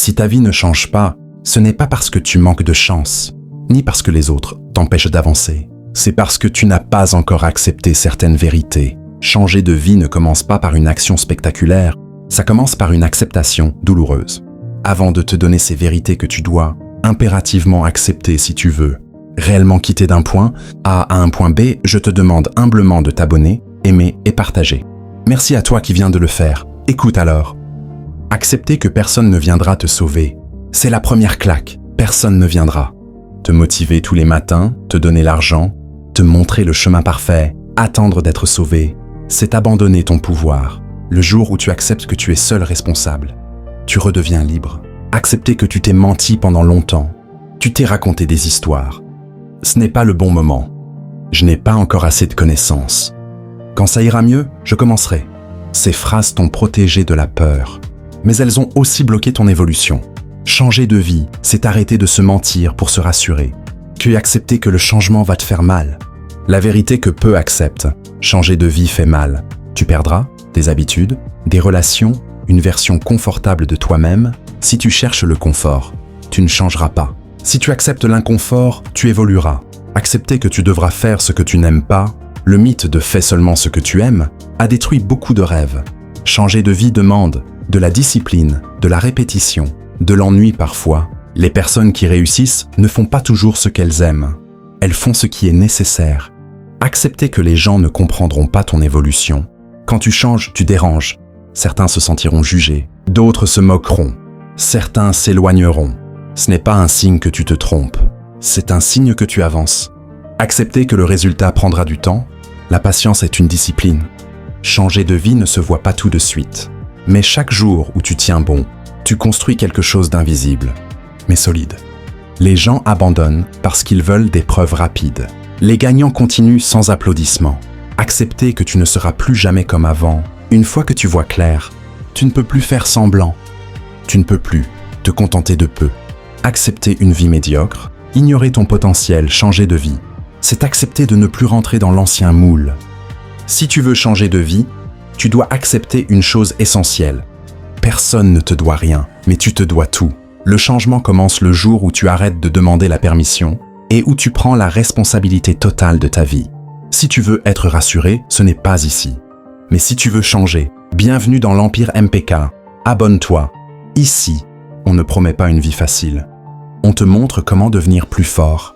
Si ta vie ne change pas, ce n'est pas parce que tu manques de chance, ni parce que les autres t'empêchent d'avancer. C'est parce que tu n'as pas encore accepté certaines vérités. Changer de vie ne commence pas par une action spectaculaire, ça commence par une acceptation douloureuse. Avant de te donner ces vérités que tu dois impérativement accepter si tu veux réellement quitter d'un point A à un point B, je te demande humblement de t'abonner, aimer et partager. Merci à toi qui viens de le faire. Écoute alors. Accepter que personne ne viendra te sauver, c'est la première claque. Personne ne viendra. Te motiver tous les matins, te donner l'argent, te montrer le chemin parfait, attendre d'être sauvé, c'est abandonner ton pouvoir. Le jour où tu acceptes que tu es seul responsable, tu redeviens libre. Accepter que tu t'es menti pendant longtemps, tu t'es raconté des histoires. Ce n'est pas le bon moment. Je n'ai pas encore assez de connaissances. Quand ça ira mieux, je commencerai. Ces phrases t'ont protégé de la peur, mais elles ont aussi bloqué ton évolution. Changer de vie, c'est arrêter de se mentir pour se rassurer, puis accepter que le changement va te faire mal. La vérité que peu acceptent, changer de vie fait mal. Tu perdras des habitudes, des relations, une version confortable de toi-même. Si tu cherches le confort, tu ne changeras pas. Si tu acceptes l'inconfort, tu évolueras. Accepter que tu devras faire ce que tu n'aimes pas, le mythe de « fais seulement ce que tu aimes » a détruit beaucoup de rêves. Changer de vie demande de la discipline, de la répétition, de l'ennui parfois. Les personnes qui réussissent ne font pas toujours ce qu'elles aiment. Elles font ce qui est nécessaire. Accepter que les gens ne comprendront pas ton évolution. Quand tu changes, tu déranges. Certains se sentiront jugés, d'autres se moqueront. Certains s'éloigneront. Ce n'est pas un signe que tu te trompes, c'est un signe que tu avances. Accepter que le résultat prendra du temps, la patience est une discipline. Changer de vie ne se voit pas tout de suite. Mais chaque jour où tu tiens bon, tu construis quelque chose d'invisible, mais solide. Les gens abandonnent parce qu'ils veulent des preuves rapides. Les gagnants continuent sans applaudissements. Accepter que tu ne seras plus jamais comme avant, une fois que tu vois clair, tu ne peux plus faire semblant. Tu ne peux plus te contenter de peu. Accepter une vie médiocre, ignorer ton potentiel, changer de vie, c'est accepter de ne plus rentrer dans l'ancien moule. Si tu veux changer de vie, tu dois accepter une chose essentielle. Personne ne te doit rien, mais tu te dois tout. Le changement commence le jour où tu arrêtes de demander la permission et où tu prends la responsabilité totale de ta vie. Si tu veux être rassuré, ce n'est pas ici. Mais si tu veux changer, bienvenue dans l'Empire MPK. Abonne-toi. Ici, on ne promet pas une vie facile. On te montre comment devenir plus fort,